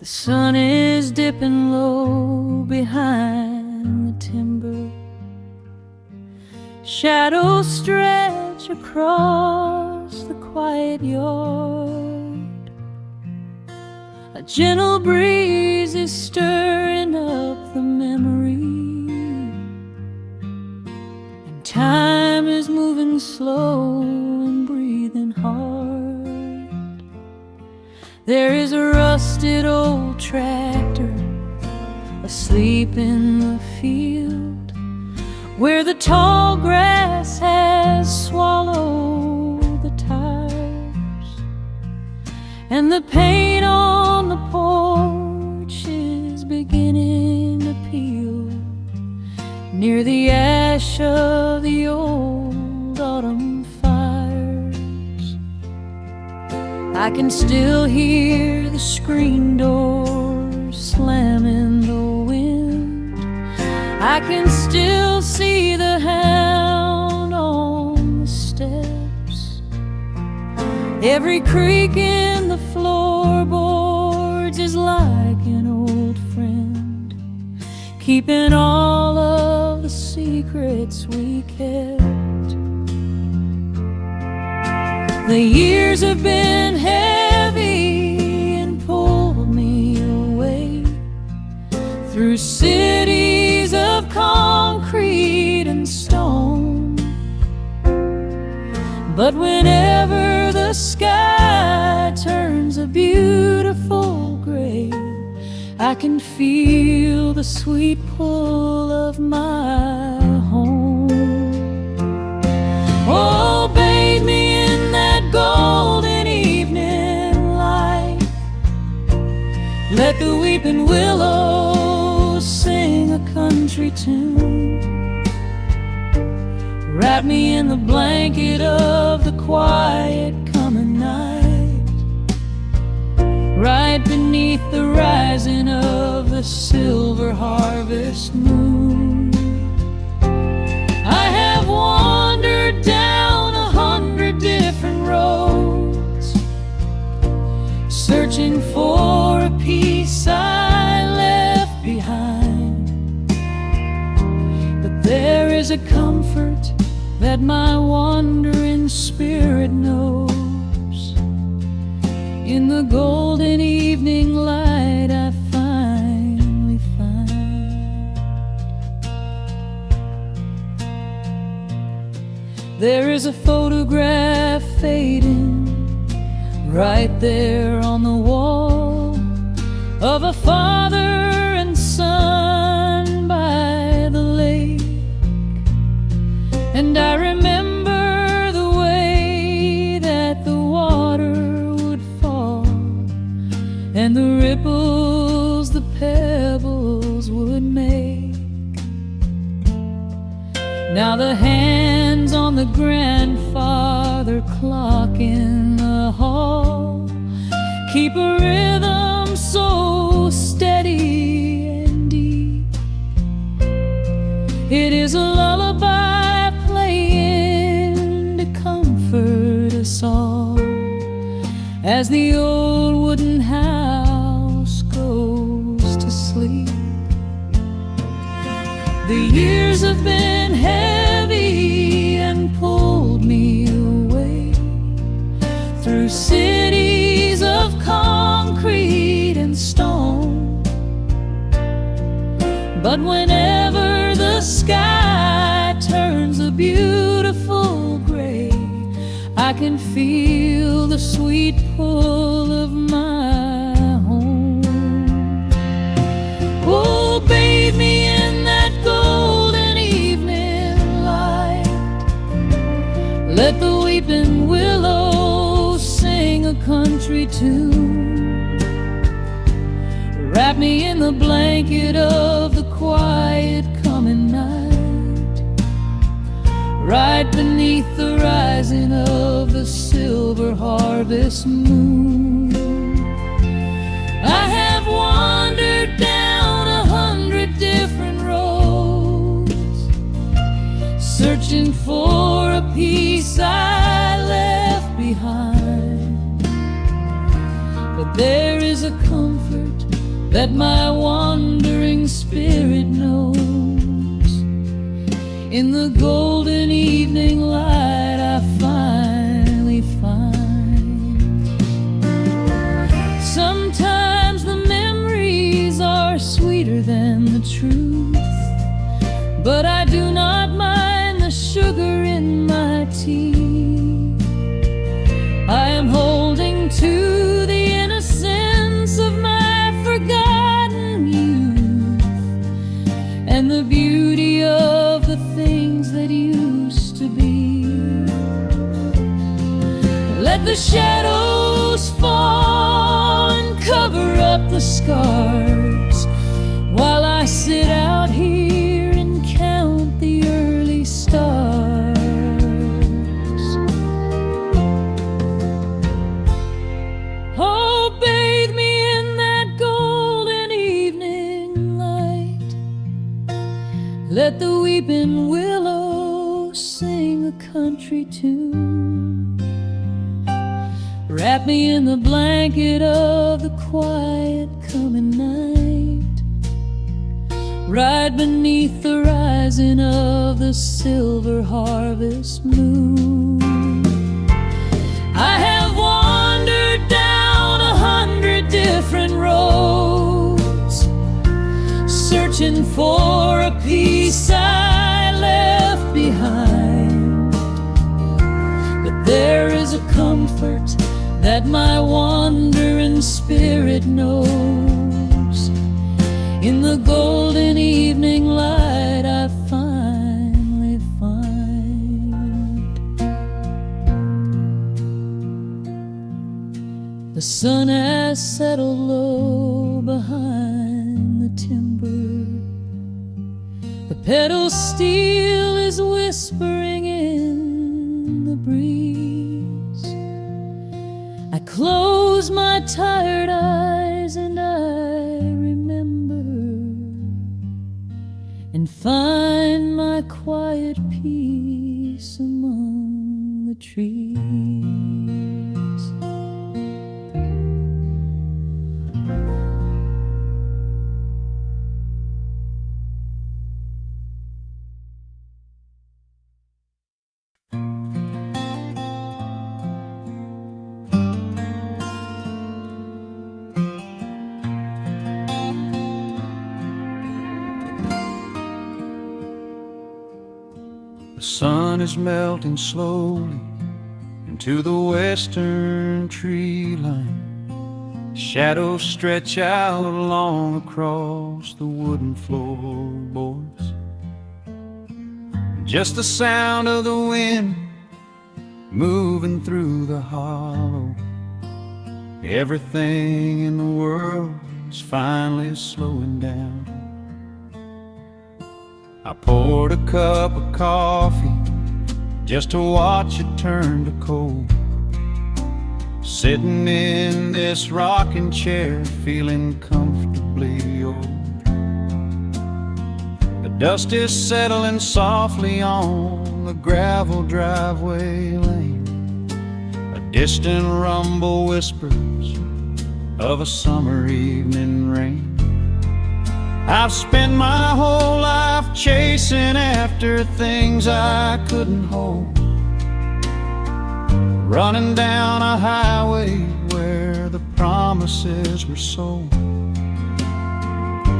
The sun is dipping low behind the timber. Shadows stretch across the quiet yard. A gentle breeze is stirring up the memory, and time is moving slow and breathing hard. There is a rusted old tractor asleep in the field, where the tall grass has swallowed the tires, and the paint on the porch is beginning to peel near the ash of the old autumn fires. I can still hear the screen door slam in the wind. I can still see the hound on the steps. Every creak in the floorboards is like an old friend, keeping all of the secrets we kept. The years have been heavy and pulled me away through cities of concrete and stone. But whenever the sky turns a beautiful gray, I can feel the sweet pull of my home. Oh, bathe me in that golden evening light. Let the weeping willows sing a country tune. Wrap me in the blanket of the quiet coming night, right beneath the rising of the silver harvest moon. I have wandered down 100 different roads, searching for a piece I left behind. But there is a comfort that my wandering spirit knows. In the golden evening light I finally find. There is a photograph fading right there on the wall, of a father and son by the lake. And I remember the way that the water would fall, and the ripples the pebbles would make. Now the hands on the grandfather clock in the hall keep a rhythm so steady and deep. It is a lullaby playing to comfort us all as the old wooden house goes to sleep. The years have been heavy and pulled me away through cities of concrete and stone. But whenever the sky turns a beautiful gray, I can feel the sweet pull of my home. Oh, bathe me in that golden evening light. Let the weeping willows sing a country tune. Wrap me in the blanket of the quiet coming night, right beneath the rising of the silver harvest moon. I have wandered down 100 different roads, searching for a piece I left behind. But there is a comfort that my wandering spirit knows. In the golden evening light I finally find. Sometimes the memories are sweeter than the truth, but I do not mind the sugar in my tea. I am holding to the innocence of my forgotten youth, and the beauty of the things that used to be. Let the shadows fall and cover up the scars, while I sit out here and count the early stars. Oh, bathe me in that golden evening light. Let the weeping willow sing a country tune. Wrap me in the blanket of the quiet coming night. Ride beneath the rising of the silver harvest moon. I have wandered down 100 different roads, searching for a piece I left behind. But there is a comfort that my wandering spirit knows. In the golden evening light I finally find. The sun has settled low behind the timber. The pedal steel is whispering in the breeze. I close my tired eyes and I remember, and find my quiet peace among the trees. The sun is melting slowly into the western tree line. Shadows stretch out long across the wooden floorboards. Just the sound of the wind moving through the hollow. Everything in the world is finally slowing down. I poured a cup of coffee just to watch it turn to cold. Sitting in this rocking chair, feeling comfortably old. The dust is settling softly on the gravel driveway lane. A distant rumble whispers of a summer evening rain. I've spent my whole life chasing after things I couldn't hold, running down a highway where the promises were sold.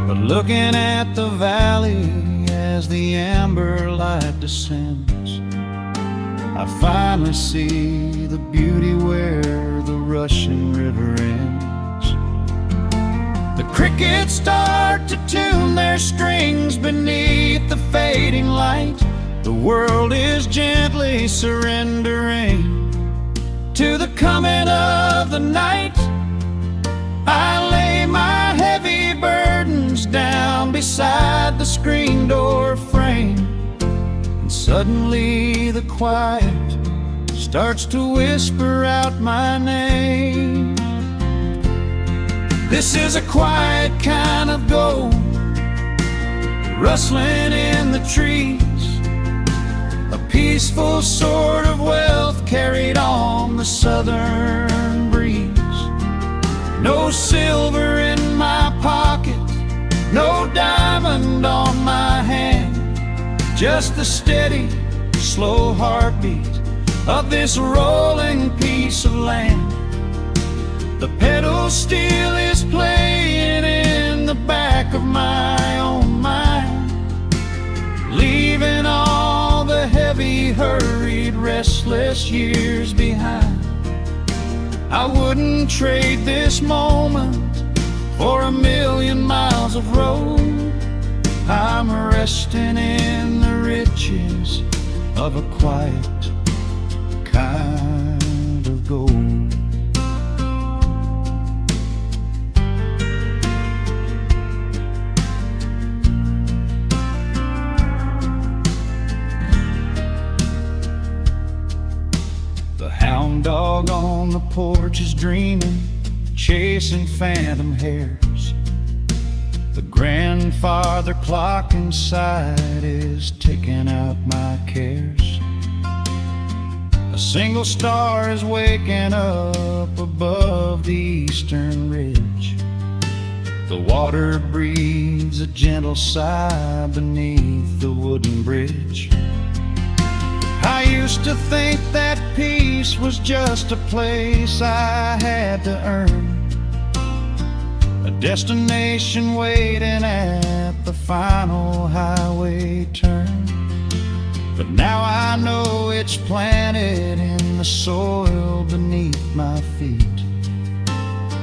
But looking at the valley as the amber light descends, I finally see the beauty where the rushing river ends. The crickets start to tune their strings beneath the fading light. The world is gently surrendering to the coming of the night. I lay my heavy burdens down beside the screen door frame, and suddenly the quiet starts to whisper out my name. This is a quiet kind of gold, rustling in the trees, a peaceful sort of wealth carried on the southern breeze. No silver in my pocket, just the steady, slow heartbeat of this rolling piece of land. The pedal steel is playing in the back of my own mind, leaving all the heavy, hurried, restless years behind. I wouldn't trade this moment for 1,000,000 miles of road. I'm resting in the riches of a quiet kind of gold. The hound dog on the porch is dreaming, chasing phantom hares. The grandfather clock inside is ticking out my cares. A single star is waking up above the eastern ridge. The water breathes a gentle sigh beneath the wooden bridge. I used to think that peace was just a place I had to earn, a destination waiting at the final highway turn. But now I know it's planted in the soil beneath my feet,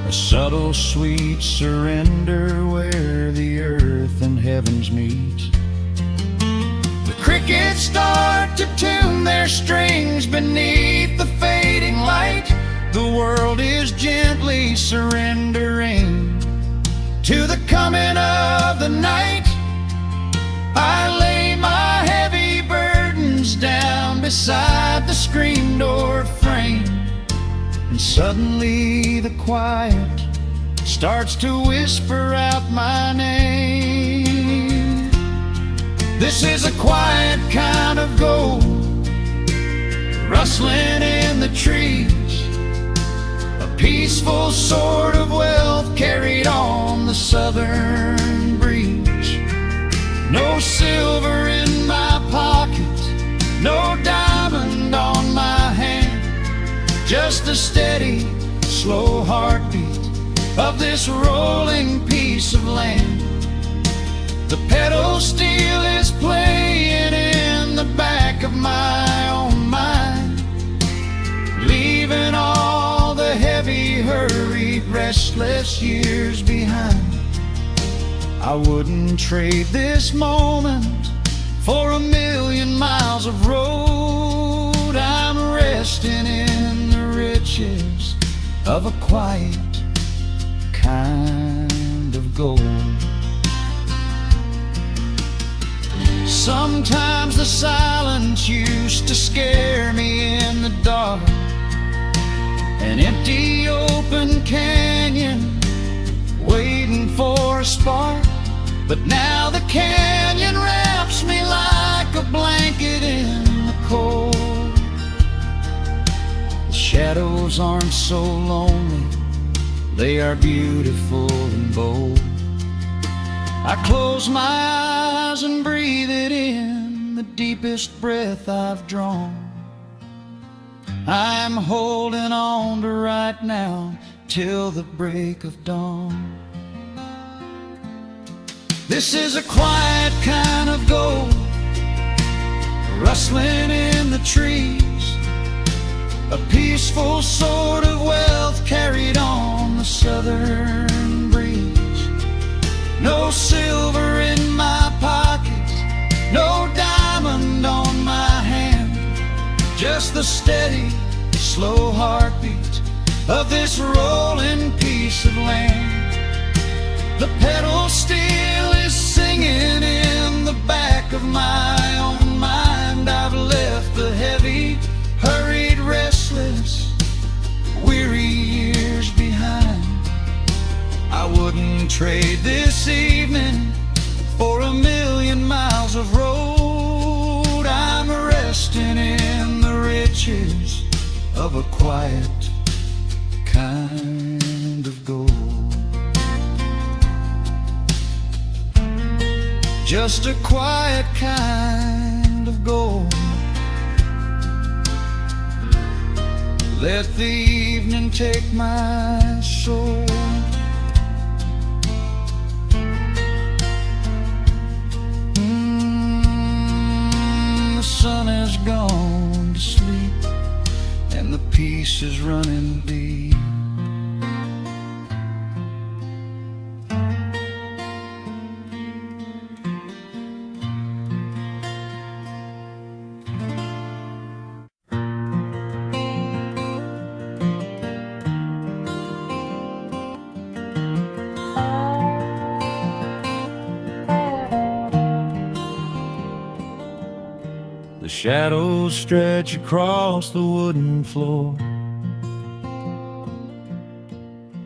a subtle, sweet surrender where the earth and heavens meet. The crickets start to tune their strings beneath the fading light. The world is gently surrendering to the coming of the night. I lay my heavy burdens down beside the screen door frame, and suddenly the quiet starts to whisper out my name. This is a quiet kind of gold, rustling in the trees, a peaceful sort of wealth carried on the southern breeze. No silver in my pocket, no diamond on my hand, just the steady, slow heartbeat of this rolling piece of land. The pedal steel is playing in the back of my own mind, leaving all the heavy, hurried, restless years behind. I wouldn't trade this moment for 1,000,000 miles of road. I'm resting in the riches of a quiet kind of gold. Sometimes the silence used to scare me in the dark, an empty open canyon waiting for a spark. But now the canyon wraps me like a blanket in the cold. The shadows aren't so lonely, they are beautiful and bold. I close my eyes and breathe it in, the deepest breath I've drawn. I'm holding on to right now till the break of dawn. This is a quiet kind of gold, rustling in the trees, a peaceful sort of wealth carried on the southern breeze. No silver in my pocket, no diamond on my hand, just the steady, slow heartbeat of this rolling piece of land. The pedal steel is singing in the back of my own mind. I've left the heavy, hurried, restless, weary years behind. I wouldn't trade this evening for 1,000,000 miles of road. I'm resting in the riches of a quiet kind of gold. Just a quiet kind Let the evening take my soul. The sun has gone to sleep, and the peace is running deep. The shadows stretch across the wooden floor.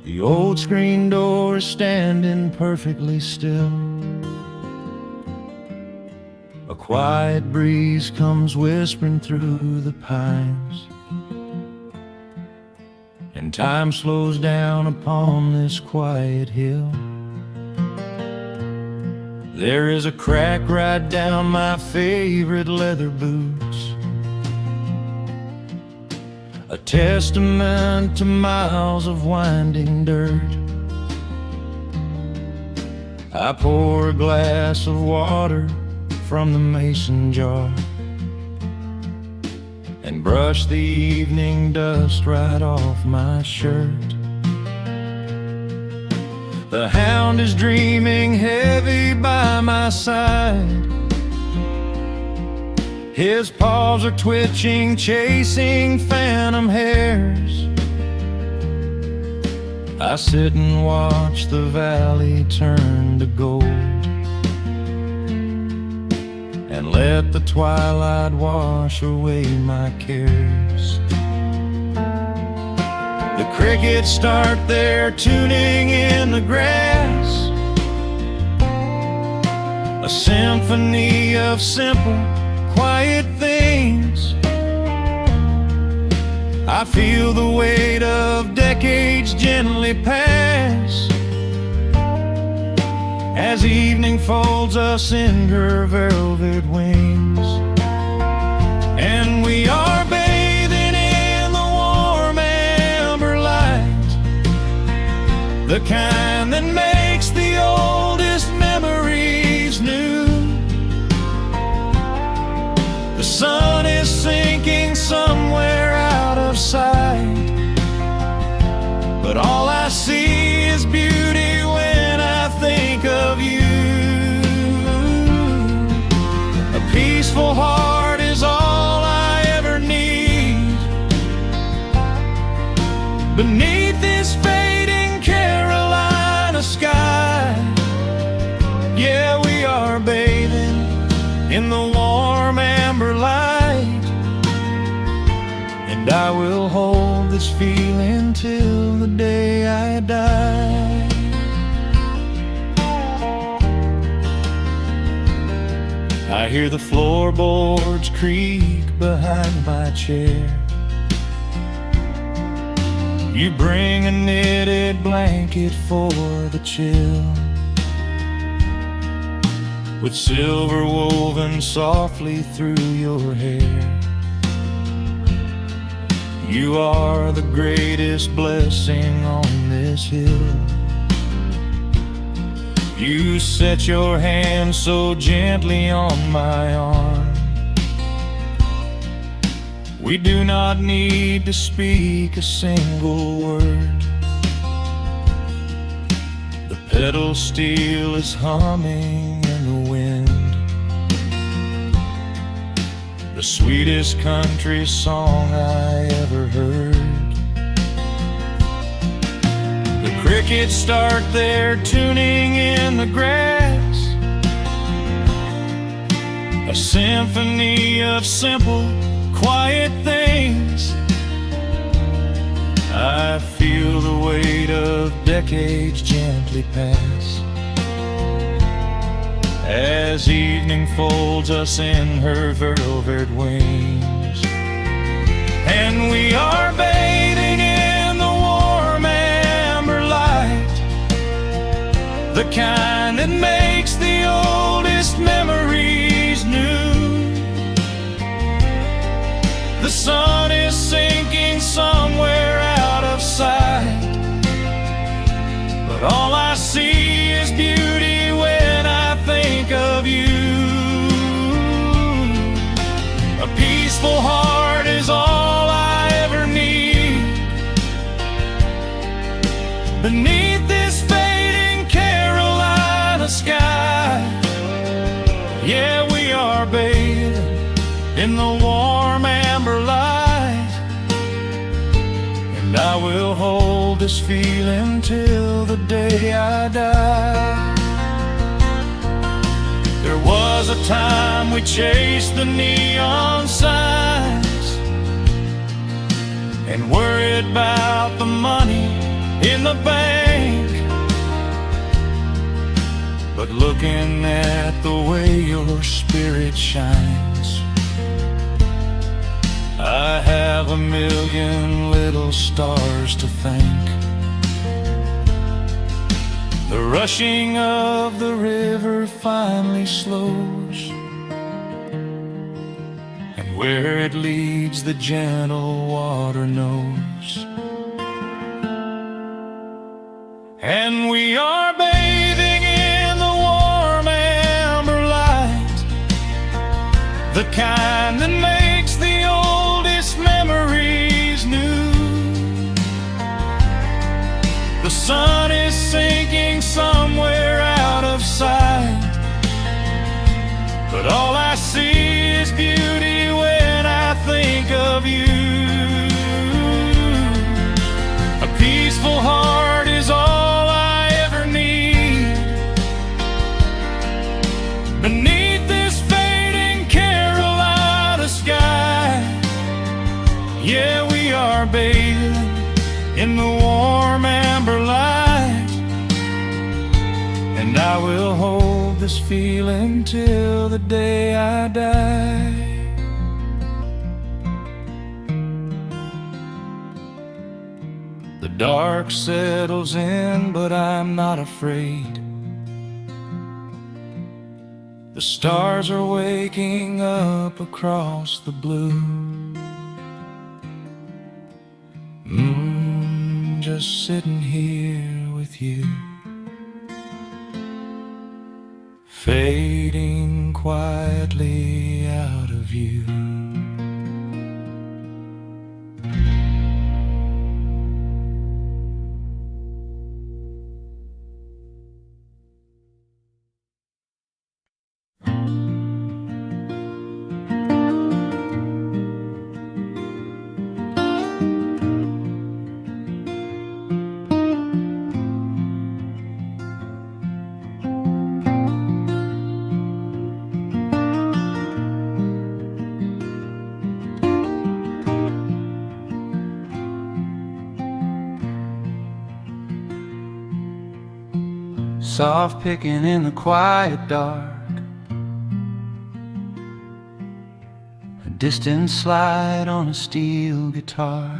The old screen door is standing perfectly still. A quiet breeze comes whispering through the pines, and time slows down upon this quiet hill. There is a crack right down my favorite leather boots, a testament to miles of winding dirt. I pour a glass of water from the mason jar and brush the evening dust right off my shirt. The hound is dreaming heavy by my side. His paws are twitching, chasing phantom hares. I sit and watch the valley turn to gold, and let the twilight wash away my cares. The crickets start their tuning in the grass, a symphony of simple, quiet things. I feel the weight of decades gently pass, as evening folds us in her velvet wings. And we are bathing in the warm amber light, the kind that makes the oldest memories new. The sun is sinking somewhere out of sight, but all I see is beauty when I think of you. A peaceful heart is all I ever need beneath this fading Carolina sky. Yeah, we are bathing in the warm amber light, and I will hold this feeling till the day I die. I hear the floorboards creak behind my chair. You bring a knitted blanket for the chill, with silver woven softly through your hair. You are the greatest blessing on this hill. You set your hand so gently on my arm. We do not need to speak a single word. The pedal steel is humming in the wind, the sweetest country song I ever heard. The crickets start their tuning in the grass, a symphony of simple, quiet things. I feel the weight of decades gently pass, as evening folds us in her velvet wings. And we are bathing in the warm amber light, the kind that makes the oldest memories new. The sun is sinking somewhere out of sight, but all I see is beauty when I think of you. A peaceful heart is all I ever need. Beneath this fading Carolina sky, yeah, we are bathing in the warm amber light, and I will hold this feeling till the day I die. There was a time we chased the neon signs and worried about the money in the bank, but looking at the way your spirit shines, I have a million little stars to thank. The rushing of the river finally slows, and where it leads the gentle water knows. And we are bathing in the warm amber light, the kind that makes the oldest memories new. The sun is sinking somewhere out of sight, but all I see is beauty when I think of you. A peaceful heart is all I ever need. Beneath this fading Carolina sky, yeah, we are bathing in the warm amber light, and I will hold this feeling till the day I die. The dark settles in, but I'm not afraid. The stars are waking up across the blue. Just sitting here with you, fading quietly out of view. Soft picking in the quiet dark, a distant slide on a steel guitar.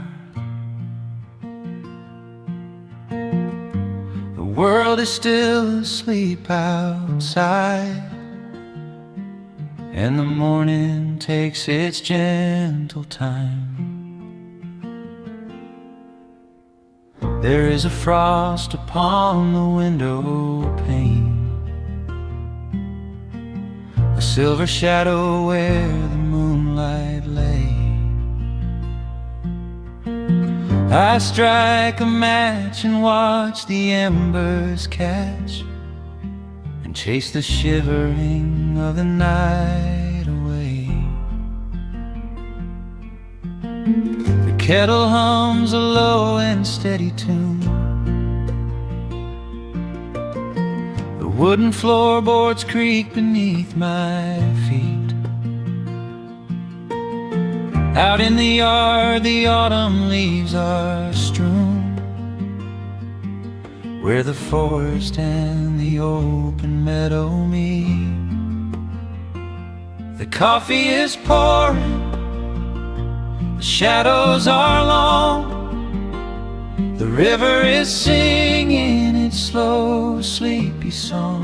The world is still asleep outside, and the morning takes its gentle time. There is a frost upon the window pane, a silver shadow where the moonlight lay. I strike a match and watch the embers catch, and chase the shivering of the night away. The kettle hums a low and steady tune, the wooden floorboards creak beneath my feet. Out in the yard, the autumn leaves are strewn, where the forest and the open meadow meet. The coffee is pouring, the shadows are long, the river is singing its slow, sleepy song.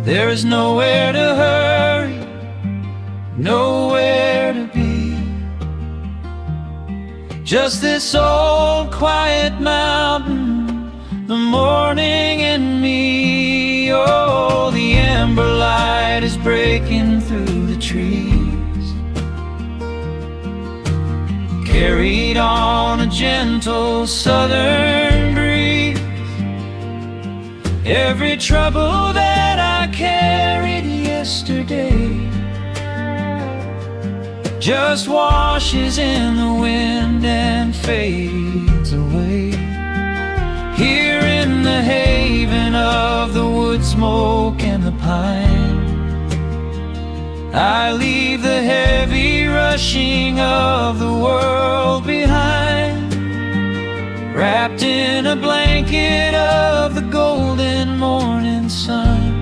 There is nowhere to hurry, nowhere to be. Just this old quiet mountain, the morning and me. Oh, the amber light is breaking through the trees, carried on a gentle southern breeze. Every trouble that I carried yesterday just washes in the wind and fades away. Here in the haven of the wood smoke and the pine, I leave the heavy rushing of the world behind, wrapped in a blanket of the golden morning sun.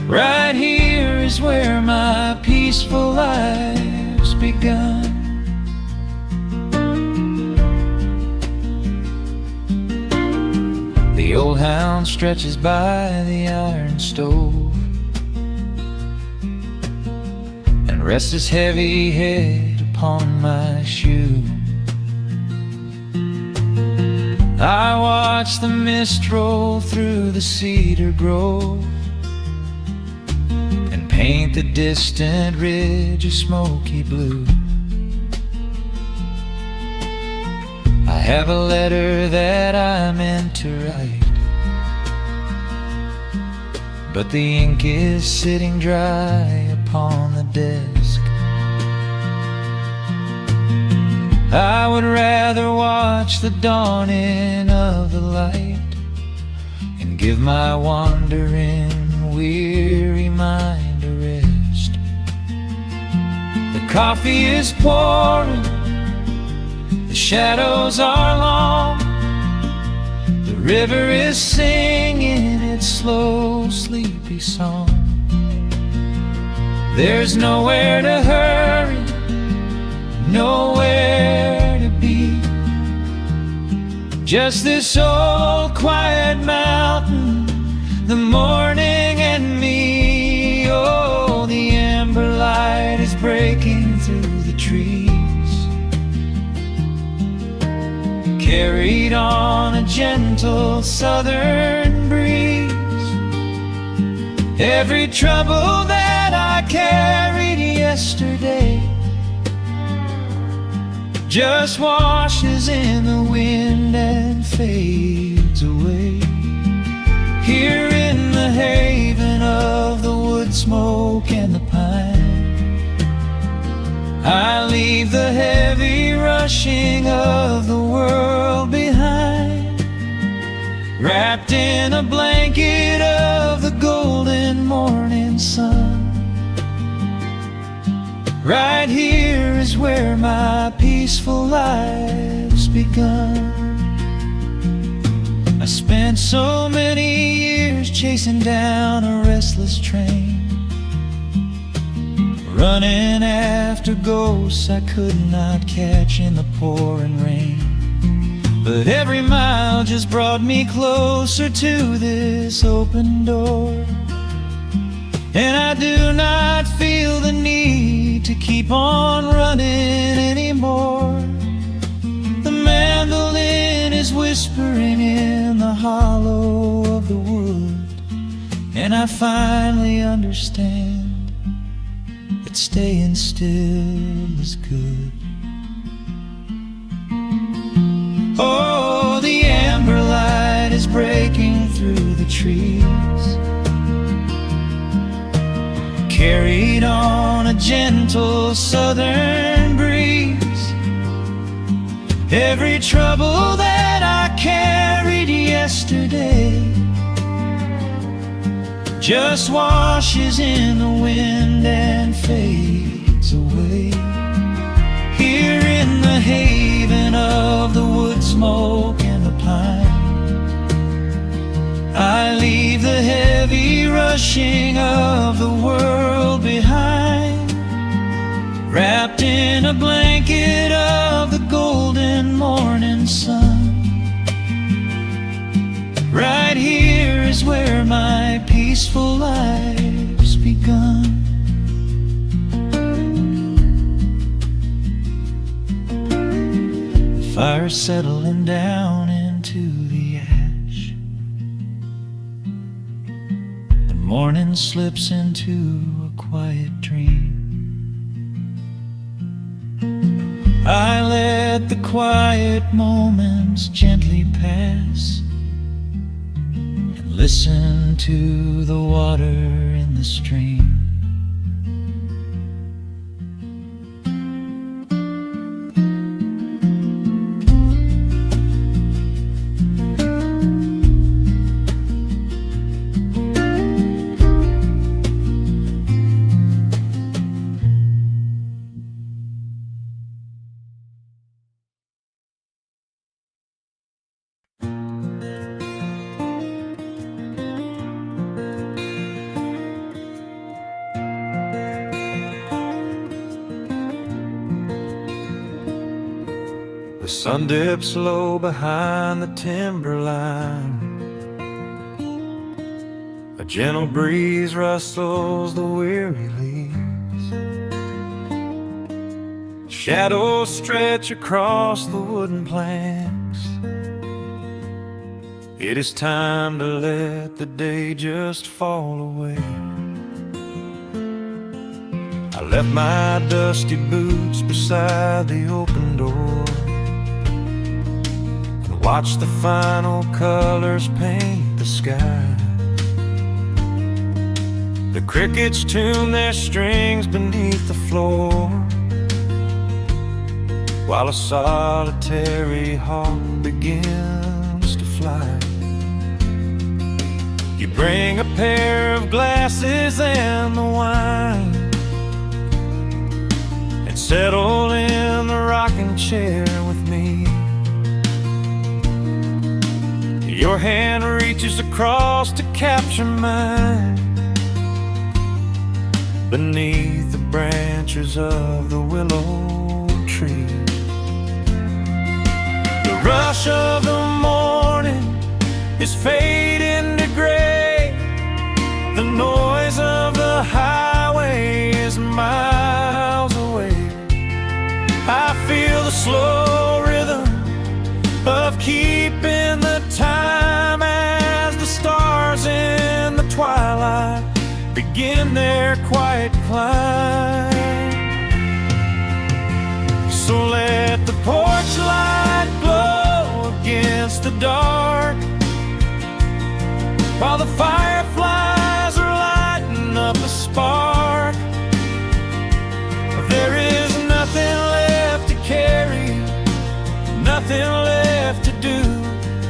Right here is where my peaceful life's begun. The old hound stretches by the iron stove and rests his heavy head upon my shoe. I watch the mist roll through the cedar grove and paint the distant ridge a smoky blue. I have a letter that I meant to write, but the ink is sitting dry upon the desk. I would rather watch the dawning of the light and give my wandering, weary mind a rest. The coffee is pouring, the shadows are long, the river is singing its slow, sleepy song. There's nowhere to hurry, nowhere to be, just this old quiet mountain, the morning and me. Oh, the amber light is breaking through the trees, carried on a gentle southern breeze. Every trouble that I carried yesterday just washes in the wind and fades away. Here in the haven of the wood smoke and the pine, I leave the heavy rushing of the world behind, wrapped in a blanket of the golden morning sun. Right here is where my peaceful life's begun. I spent so many years chasing down a restless train, running after ghosts I could not catch in the pouring rain. But every mile just brought me closer to this open door, and I do not feel the need to keep on running anymore. The mandolin is whispering in the hollow of the wood, and I finally understand that staying still is good. Oh, the amber light is breaking through the trees, carried on a gentle southern breeze. Every trouble that I carried yesterday just washes in the wind and fades away. Here in the haven of the wood smoke and the pine, I leave the heavy rushing of the world behind, wrapped in a blanket of the golden morning sun. Right here is where my peaceful life's begun. fire settling down into the ash. The morning slips into a quiet dream. I let the quiet moments gently pass and listen to the water in the stream. The sun dips low behind the timberline. A gentle breeze rustles the weary leaves. Shadows stretch across the wooden planks. It is time to let the day just fall away. I left my dusty boots beside the open door. Watch the final colors paint the sky. The crickets tune their strings beneath the floor, while a solitary hawk begins to fly. You bring a pair of glasses and the wine, and settle in the rocking chair with me. Your hand reaches across to capture mine beneath the branches of the willow tree. The rush of the morning is fading to gray. The noise of the highway is miles away. I feel the slow rhythm of keeping the time as the stars in the twilight begin their quiet climb. So let the porch light glow against the dark, while the fireflies are lighting up a spark. There is nothing left to carry, nothing left to do,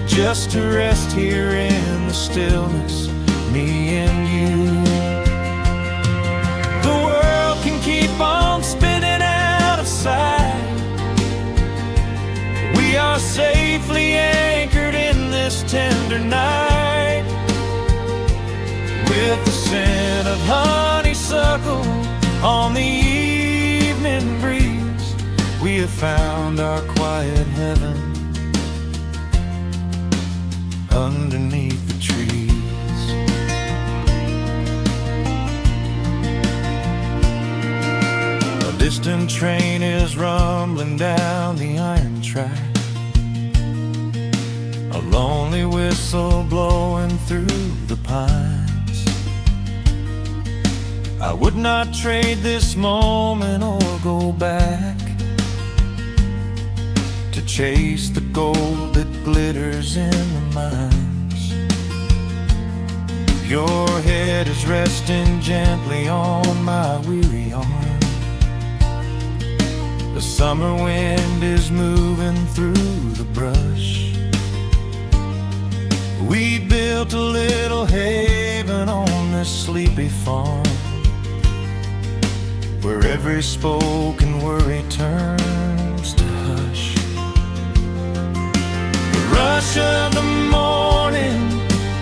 just to rest here in the stillness, me and you. The world can keep on spinning out of sight. We are safely anchored in this tender night. With the scent of honeysuckle on the evening breeze, we have found our quiet heaven underneath the trees. A distant train is rumbling down the iron track, a lonely whistle blowing through the pines. I would not trade this moment or go back to chase the gold that glitters in the mines. Your head is resting gently on my weary arm. The summer wind is moving through the brush. We built a little haven on this sleepy farm, where every spoken worry turns to hush. The rush of the morning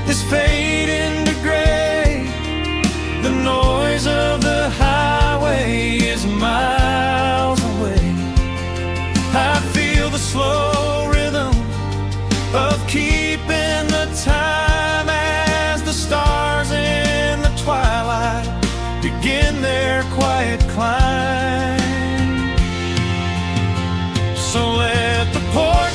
is fading to gray. The noise of the highway is miles away. I feel the slow rhythm of keeping the time as the stars in the twilight begin their quiet climb. So let the porch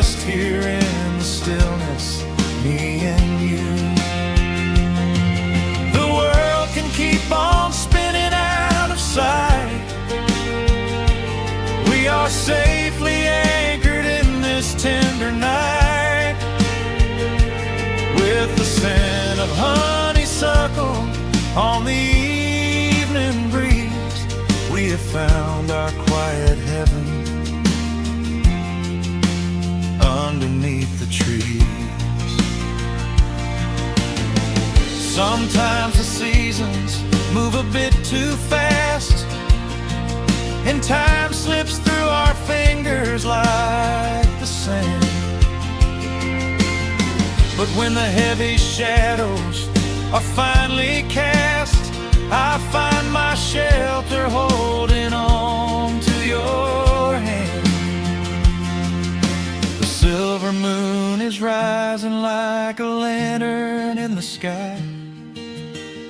rest here in the stillness, me and you. The world can keep on spinning out of sight. We are safely anchored in this tender night. With the scent of honeysuckle on the evening breeze, we have found our quiet heaven underneath the trees. Sometimes the seasons move a bit too fast, and time slips through our fingers like the sand. But when the heavy shadows are finally cast, I find my shelter holding on to your hand. The silver moon is rising like a lantern in the sky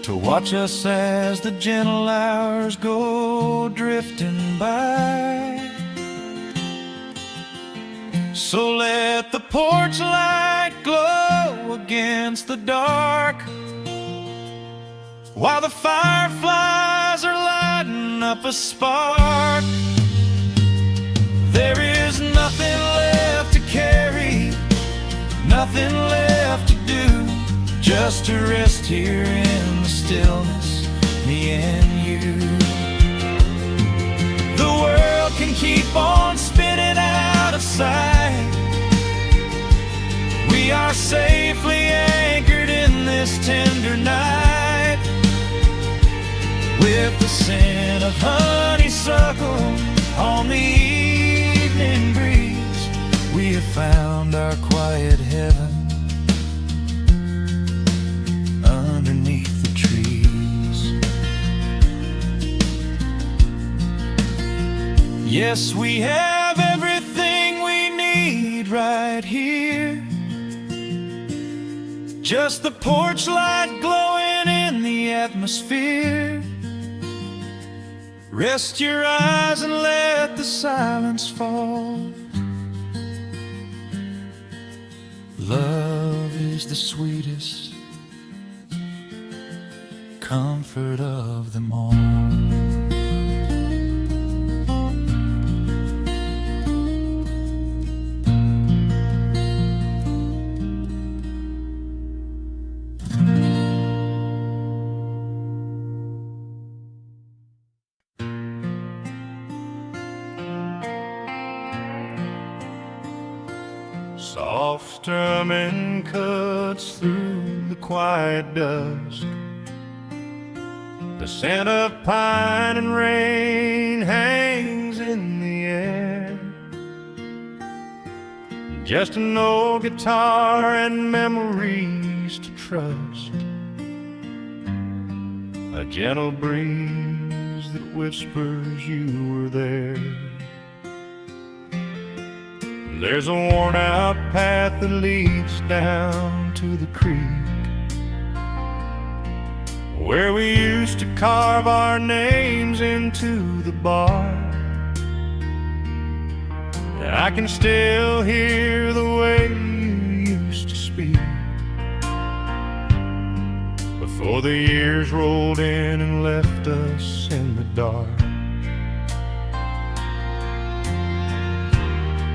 to watch us as the gentle hours go drifting by. So let the porch light glow against the dark, while the fireflies are lighting up a spark. There is nothing left to carry, nothing left to do, just to rest here in the stillness, me and you. The world can keep on spinning out of sight. We are safely anchored in this tender night. With the scent of honeysuckle on the evening breeze, we have found our quiet heaven underneath the trees. Yes, we have everything we need right here. Just the porch light glowing in the atmosphere. Rest your eyes and let the silence fall. Love is the sweetest comfort of them all. Soft strumming cuts through the quiet dusk. The scent of pine and rain hangs in the air. Just an old guitar and memories to trust. A gentle breeze that whispers you were there. There's a worn-out path that leads down to the creek, where we used to carve our names into the bark. I can still hear the way you used to speak before the years rolled in and left us in the dark.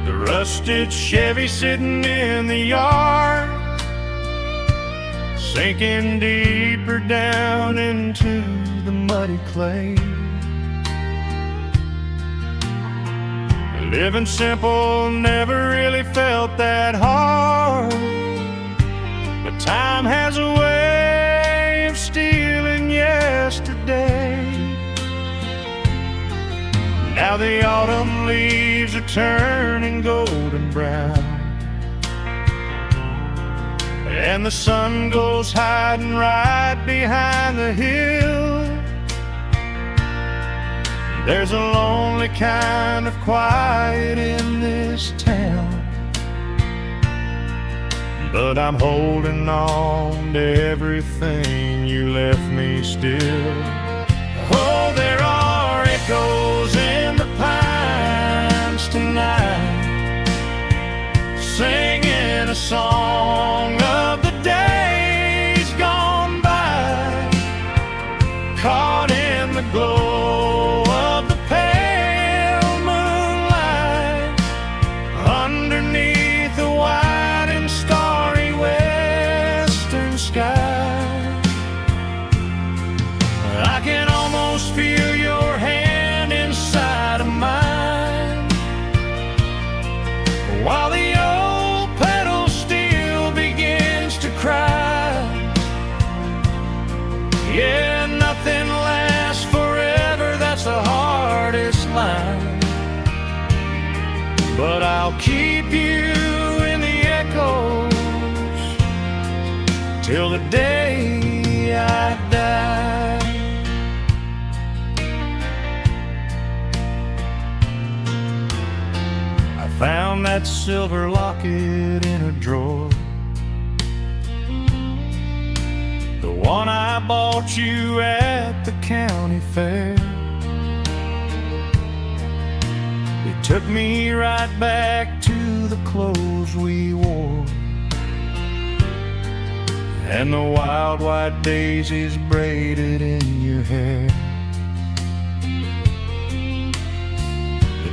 The rusted Chevy sitting in the yard, sinking deeper down into the muddy clay. Living simple never really felt that hard, but time has a way of stealing yesterday. Now the autumn leaves are turning golden brown, and the sun goes hiding right behind the hill. There's a lonely kind of quiet in this town, but I'm holding on to everything you left me still. Oh, there are echoes in the pines tonight, singing a song of the days gone by, caught in the glow of the pale moonlight, underneath the white and starry western sky. I can almost feel your hand inside of mine, while the old pedal steel begins to cry. Yeah, nothing lasts forever, that's the hardest line, but I'll keep you in the echoes till the day I die. Found that silver locket in a drawer, the one I bought you at the county fair. It took me right back to the clothes we wore, and the wild white daisies braided in your hair.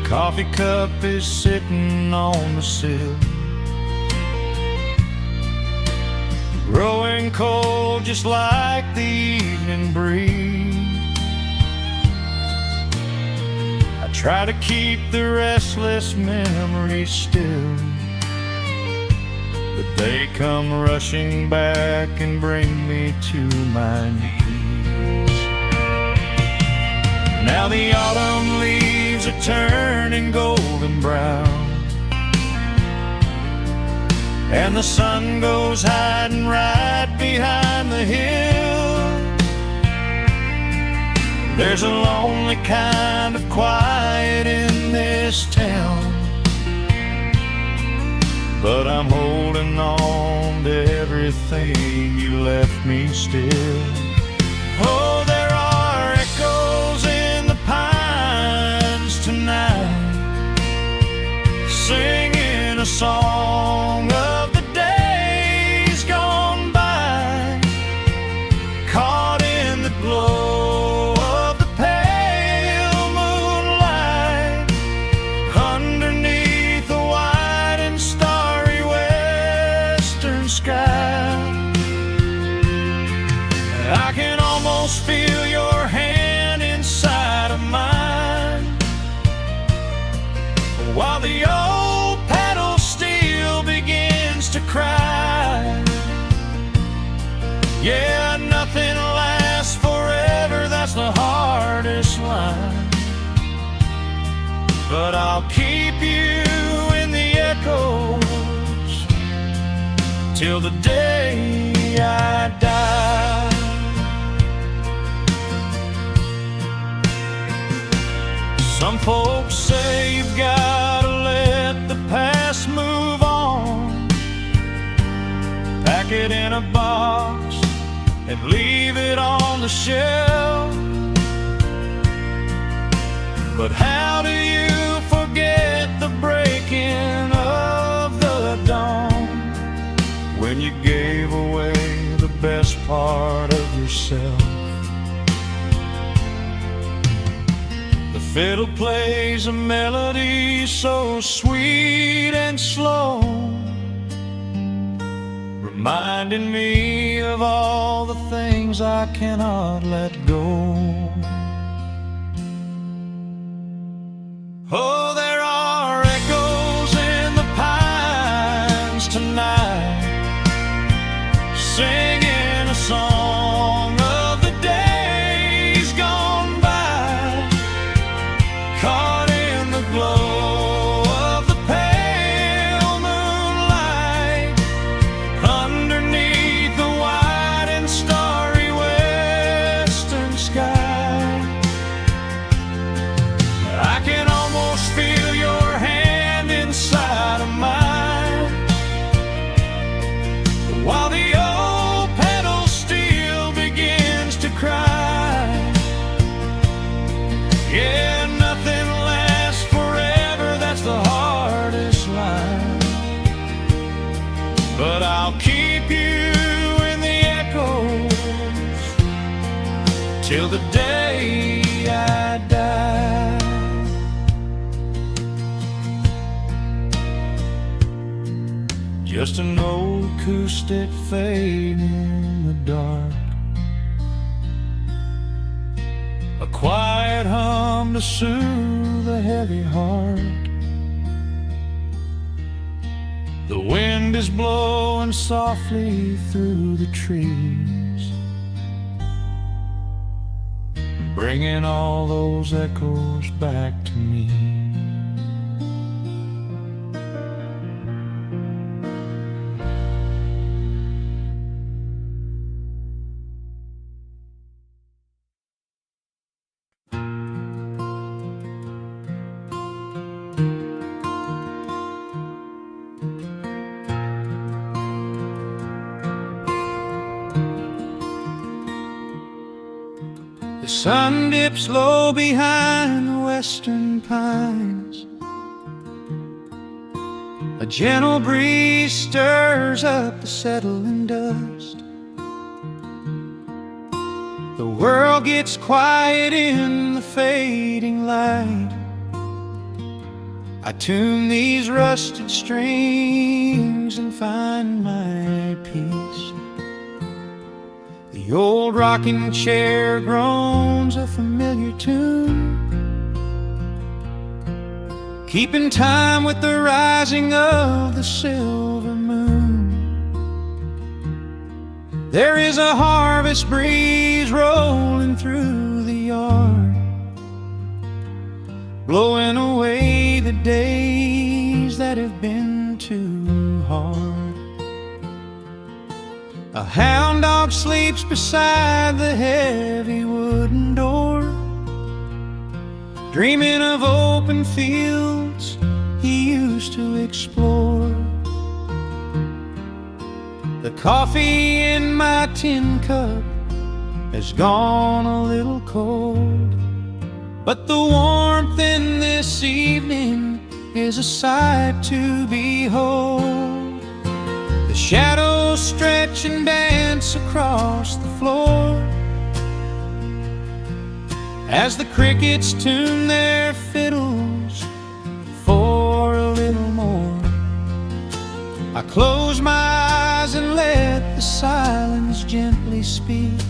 Coffee cup is sitting on the sill, growing cold just like the evening breeze. I try to keep the restless memories still, but they come rushing back and bring me to my knees. Now the autumn leaves are turning golden brown, and the sun goes hiding right behind the hill. There's a lonely kind of quiet in this town, but I'm holding on to everything you left me still. Oh, there are echoes in the pines tonight, singing a song of the days gone by, caught in the glow of the pale moonlight, underneath the white and starry western sky. I can almost feel your hand inside of mine, while the old pedal steel begins to cry. Yeah, nothing lasts forever, that's the hardest line, but I'll keep you in the echoes till the day I die. Some folks say you've gotta let the past move on, pack it in a box and leave it on the shelf. But how do you forget the breaking of the dawn, when you gave away the best part of yourself? The fiddle plays a melody so sweet and slow, reminding me of all the things I cannot let go. Oh, there are echoes in the pines tonight, singing a song of the days gone by, caught in the glow of the pale moonlight, underneath the white and starry western sky. I can almost feel your hand inside of mine, while the old but I'll keep you in the echoes till the day I die. Just an old acoustic fading in the dark, a quiet hum to soothe a heavy heart. The wind is blowing softly through the trees, bringing all those echoes back to me. The sun dips low behind the western pines. A gentle breeze stirs up the settling dust. The world gets quiet in the fading light. I tune these rusted strings and find my peace. The old rocking chair groans a familiar tune, keeping time with the rising of the silver moon. There is a harvest breeze rolling through the yard, blowing away the days that have been too hard. A hound dog sleeps beside the heavy wooden door, dreaming of open fields he used to explore. The coffee in my tin cup has gone a little cold, but the warmth in this evening is a sight to behold. The shadows stretch and dance across the floor as the crickets tune their fiddles for a little more. I close my eyes and let the silence gently speak,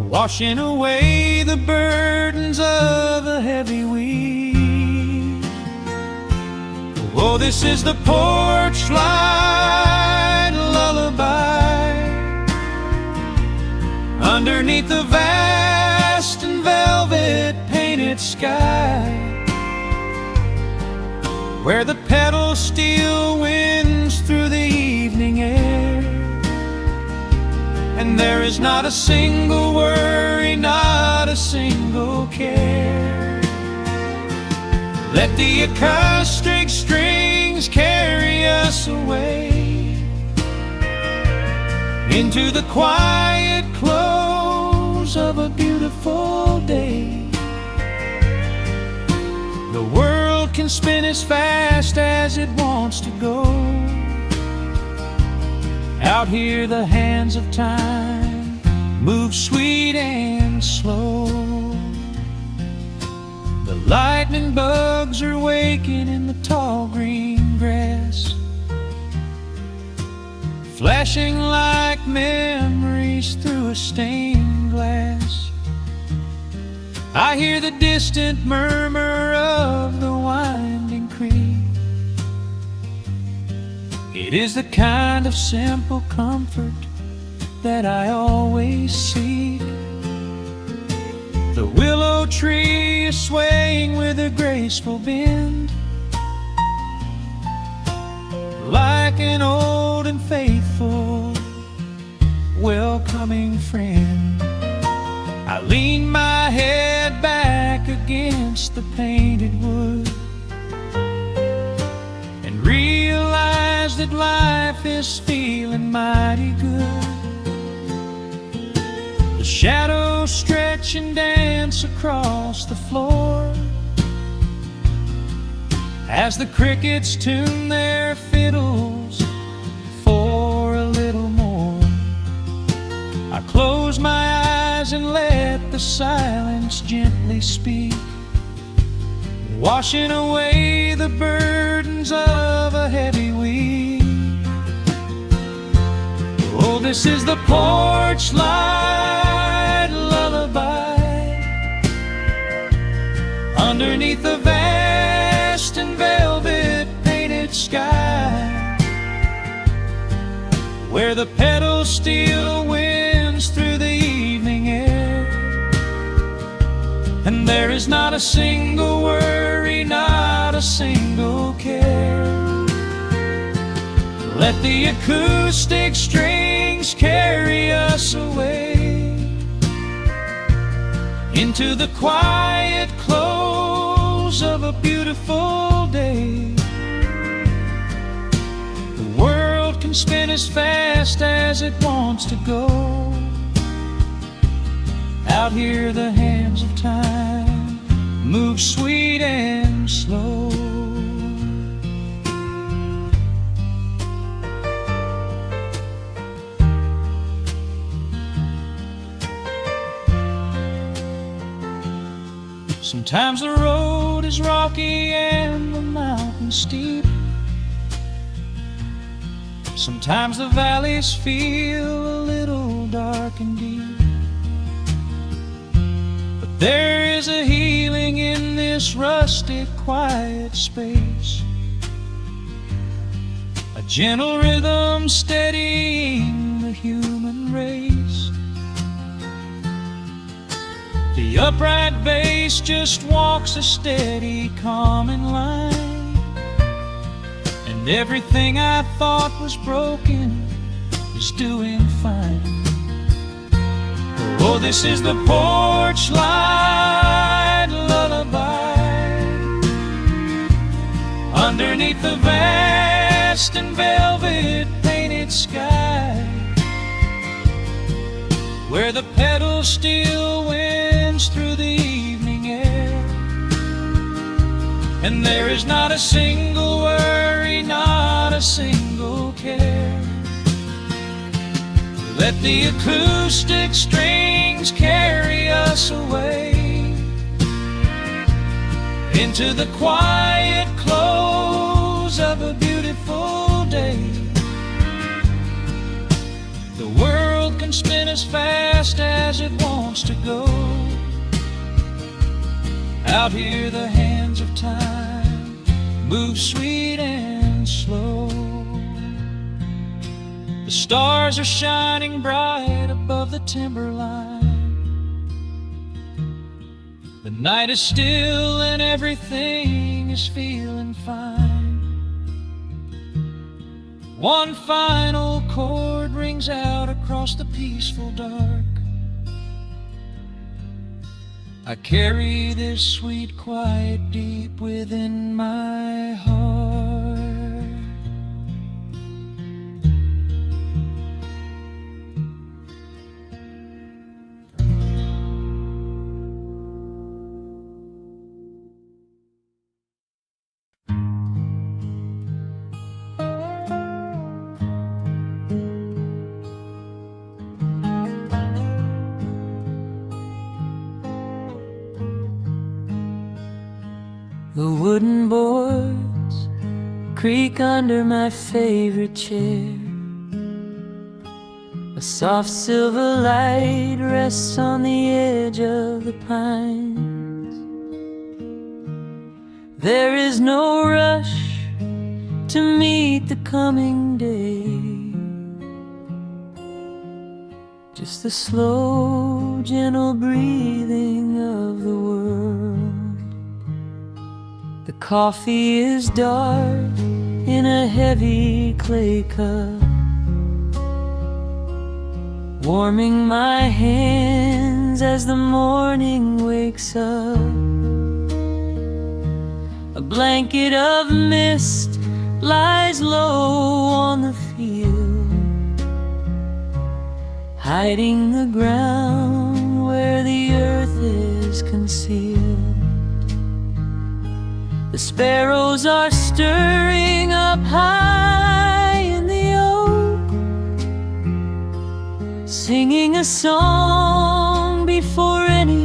washing away the burdens of a heavy week. Oh, this is the porch light lullaby underneath the vast and velvet painted sky, where the petals steal winds through the evening air, and there is not a single worry, not a single care. Let the acoustic strings carry us away into the quiet close of a beautiful day. The world can spin as fast as it wants to go. Out here the hands of time move sweet and slow. The lightning bugs are waking in the tall green grass, flashing like memories through a stained glass. I hear the distant murmur of the winding creek. It is the kind of simple comfort that I always seek. The willow tree is swaying with a graceful bend, like an old and faithful welcoming friend. I lean my head back against the painted wood and realize that life is feeling mighty good. The shadows stretch and dance across the floor as the crickets tune their fiddles the silence gently speak, washing away the burdens of a heavy week. Oh, this is the porch light lullaby underneath the vast and velvet painted sky, where the petals steal winds through the evening air, and there is not a single worry, not a single care. Let the acoustic strings carry us away into the quiet close of a beautiful day. The world can spin as fast as it wants to go. Out here the hands of time move sweet and slow. Sometimes the road is rocky and the mountain steep. Sometimes the valleys feel a little dark and deep. But there is a healing in this rustic, quiet space, a gentle rhythm steadying the human race. The upright bass just walks a steady, calming line, and everything I thought was broken is doing fine. Oh, this is the porch light lullaby underneath the vast and velvet painted sky, where the petals still winds through the evening air, and there is not a single worry, not a single care. Let the acoustic strings carry us away into the quiet close of a beautiful day. The world can spin as fast as it wants to go. Out here the hands of time move sweet and slow. The stars are shining bright above the timberline. The night is still and everything is feeling fine. One final chord rings out across the peaceful dark. I carry this sweet quiet deep within my heart. The wooden boards creak under my favorite chair. A soft silver light rests on the edge of the pines. There is no rush to meet the coming day, just the slow, gentle breathing of the world. The coffee is dark in a heavy clay cup, warming my hands as the morning wakes up. A blanket of mist lies low on the field, hiding the ground where the earth is concealed. The sparrows are stirring up high in the oak, singing a song before any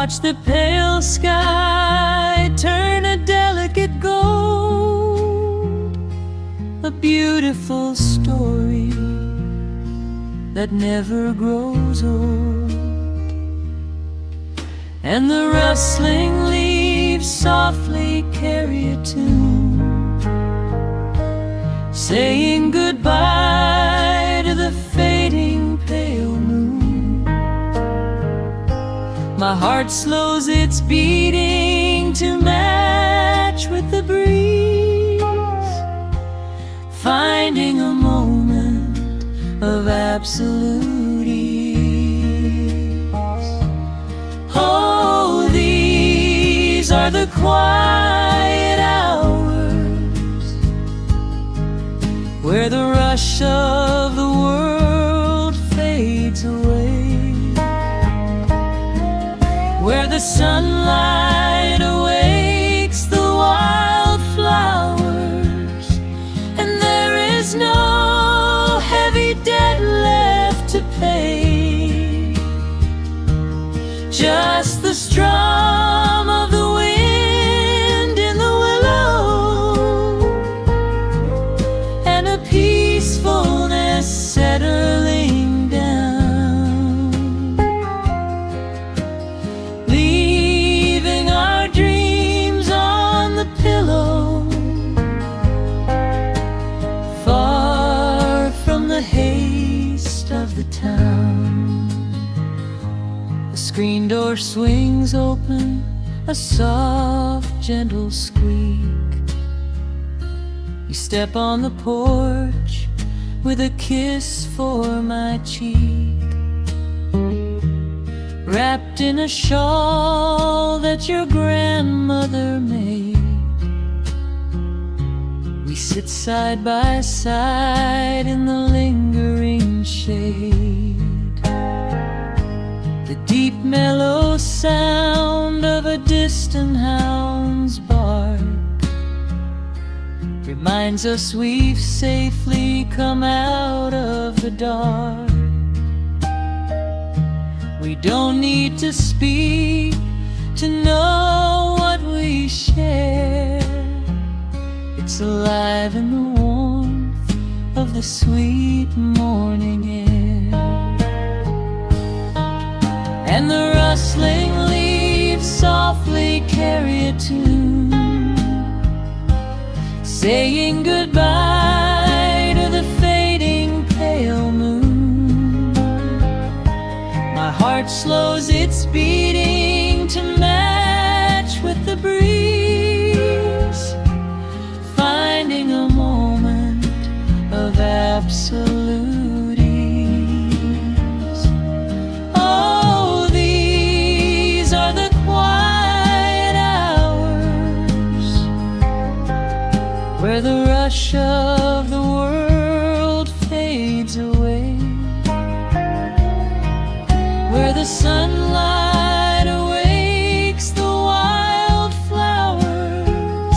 watch the pale sky turn a delicate gold, a beautiful story that never grows old. And the rustling leaves softly carry a tune, saying goodbye to the fading pale moon. My heart slows its beating to match with the breeze, finding a moment of absolute ease. Oh, these are the quiet hours where the rush of the world fades away, where the sunlight awakes the wildflowers, and there is no heavy debt left to pay. Just the strum of the wind in the willow, and a peacefulness settling down, leaving our dreams on the pillow, far from the haste of the town. The screen door swings open, a soft, gentle squeak. You step on the porch with a kiss for my cheek, wrapped in a shawl that your grandmother made. We sit side by side in the lingering shade. The deep mellow sound of a distant hound's bark reminds us we've safely come out of the dark. We don't need to speak to know what we share. It's alive in the warmth of the sweet morning air. And the rustling leaves softly carry a tune, saying goodbye to the fading pale moon. My heart slows its beating to match with the breeze, finding a moment of absolute ease. Oh, these are the quiet hours where the rush of the world fades away, where the sunlight awakes the wildflowers,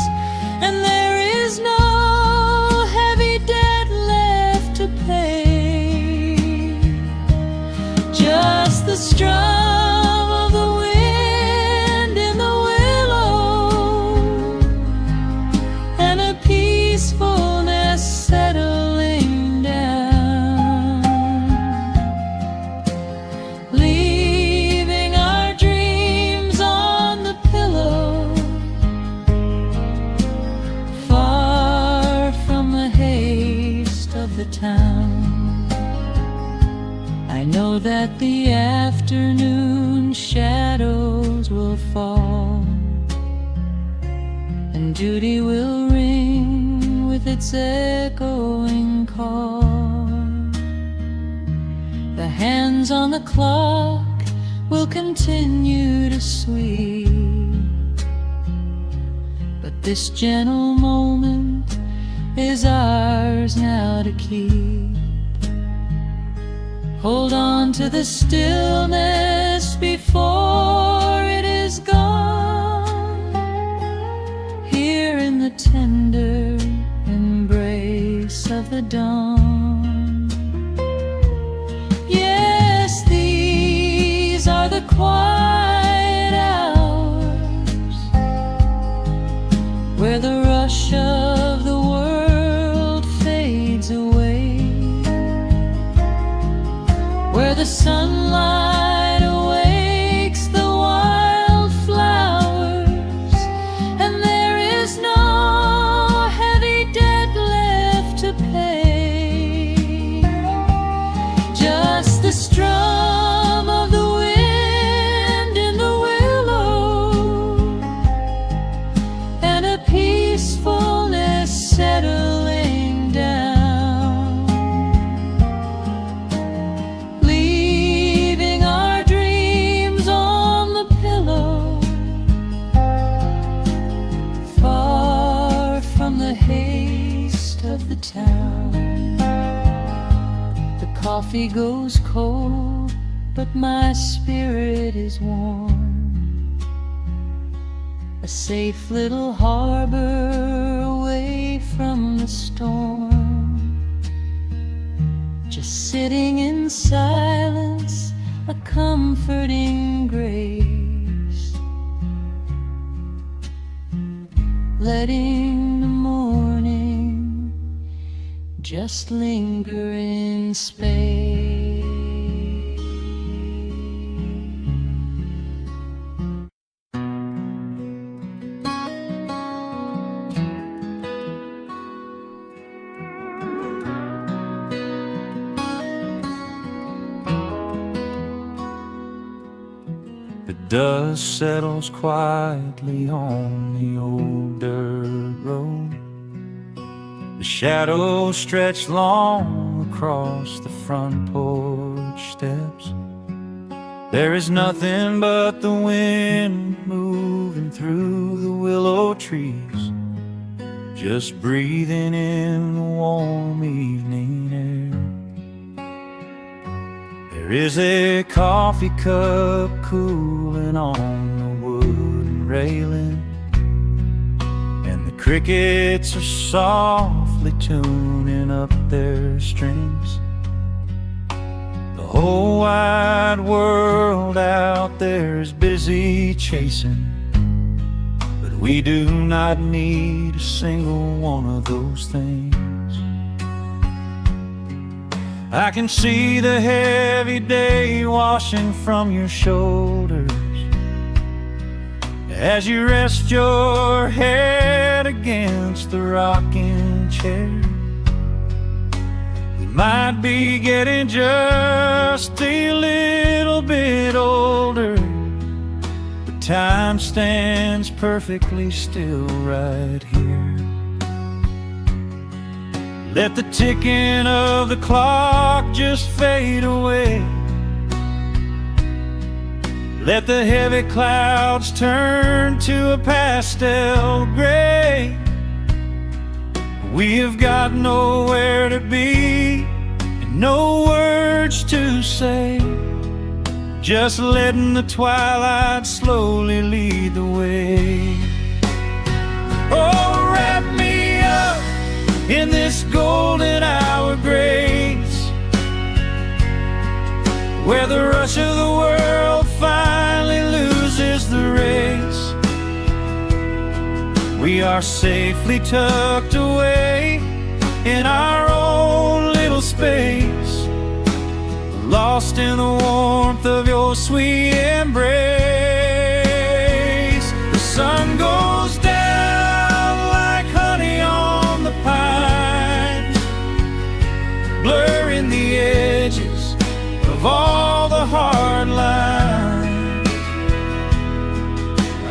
and there is no heavy debt left to pay. Just the strum of the wind in the willow, and a peacefulness settling down, leaving our dreams on the pillow, far from the haste of the town. I know that the afternoon shadows will fall, and duty will ring with its echoing call. The hands on the clock will continue to sweep, but this gentle moment is ours now to keep. Hold on to the stillness before it is gone, here in the tender embrace of the dawn. Yes, these are the quiet the rush of the world fades away, where the sunlight awakes the wildflowers, and there is no heavy debt left to pay, just the strum of the wind in the willow, and a peacefulness settling down, leaving our dreams on the pillow, far from the haste of the town. The coffee goes cold, but my spirit is warm, a safe little harbor away from the storm, just sitting in silence, a comforting grace, letting the morning just linger in space. The dust settles quietly on the old dirt road. The shadows stretch long across the front porch steps. There is nothing but the wind moving through the willow trees, just breathing in the warm evening air. There is a coffee cup cooling on the wooden railing, and the crickets are softly tuning up their strings. The whole wide world out there is busy chasing, but we do not need a single one of those things. I can see the heavy day washing from your shoulders as you rest your head against the rocking chair. We might be getting just a little bit older, but time stands perfectly still right here. Let the ticking of the clock just fade away. Let the heavy clouds turn to a pastel gray. We have got nowhere to be and no words to say, just letting the twilight slowly lead the way. Oh, wrap me up in this golden hour grace, where the rush of the world finally loses the race. We are safely tucked away in our own little space, lost in the warmth of your sweet embrace. The sun goes down like honey on the pines, blurring the edges of all the hard lines.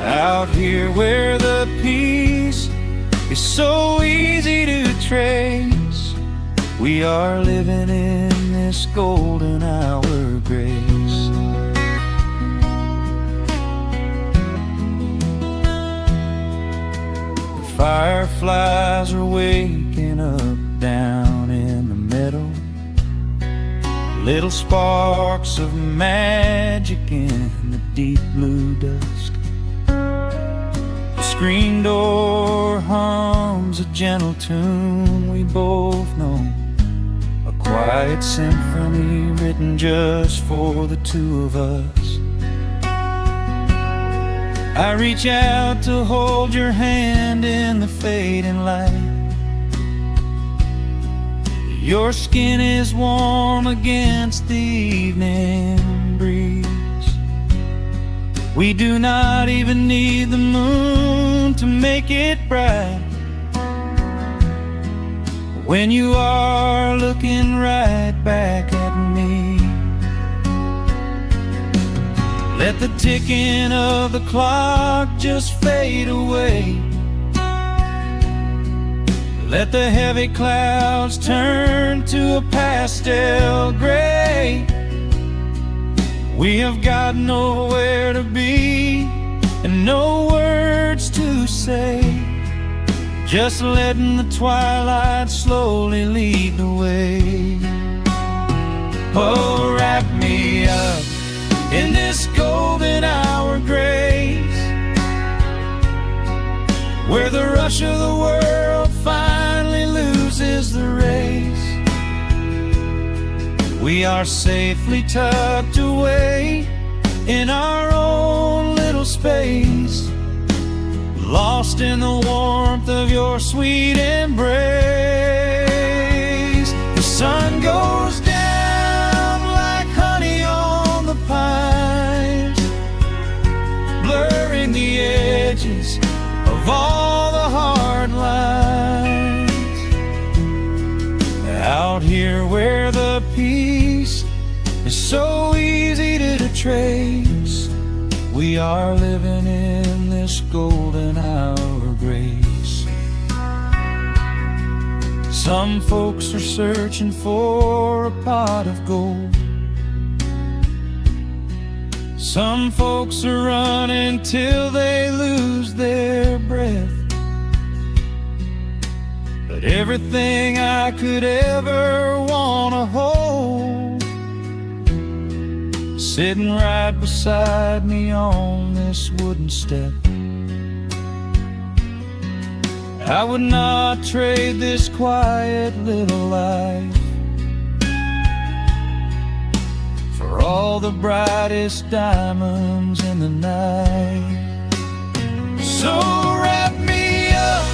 Out here where the peace is so easy to trace, we are living in this golden hour grace. The fireflies are waking up down in the meadow, little sparks of magic in the deep blue dusk. The screen door hums a gentle tune we both know, a quiet symphony written just for the two of us. I reach out to hold your hand in the fading light. Your skin is warm against the evening breeze. We do not even need the moon to make it bright when you are looking right back at me. Let the ticking of the clock just fade away. Let the heavy clouds turn to a pastel gray. We have got nowhere to be and no words to say, just letting the twilight slowly lead the way. Oh, wrap me up in this golden hour grace, where the rush of the world finally loses the race. We are safely tucked away in our own little space, lost in the warmth of your sweet embrace. The sun goes down like honey on the pines, blurring the edges of all the hard lines. Out here where the peace is so easy to trace, we are living in this golden hour grace. Some folks are searching for a pot of gold. Some folks are running till they lose their breath. But everything I could ever want to hold, sitting right beside me on this wooden step. I would not trade this quiet little life for all the brightest diamonds in the night. So wrap me up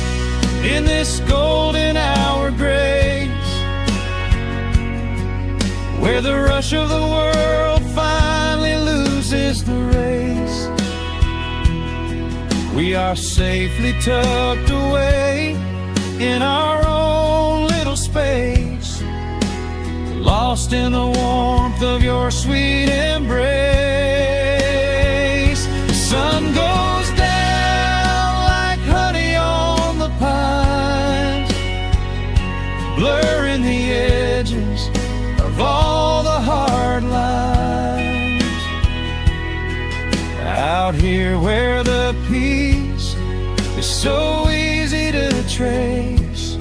in this golden hour grace, where the rush of the world finally loses the race. We are safely tucked away in our own little space, lost in the warmth of your sweet embrace. The sun goes down like honey on the pines, blurring the edges of all the hard lines. Out here where the peace is so easy to trace,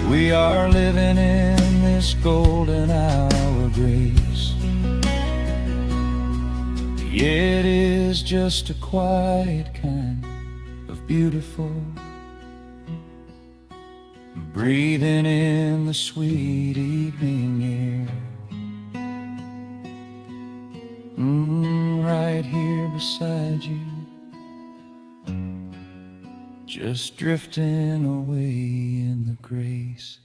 we are living in this golden hour grace. Yeah, it is just a quiet kind of beautiful, breathing in the sweet evening air. Right here beside you, just drifting away in the grace.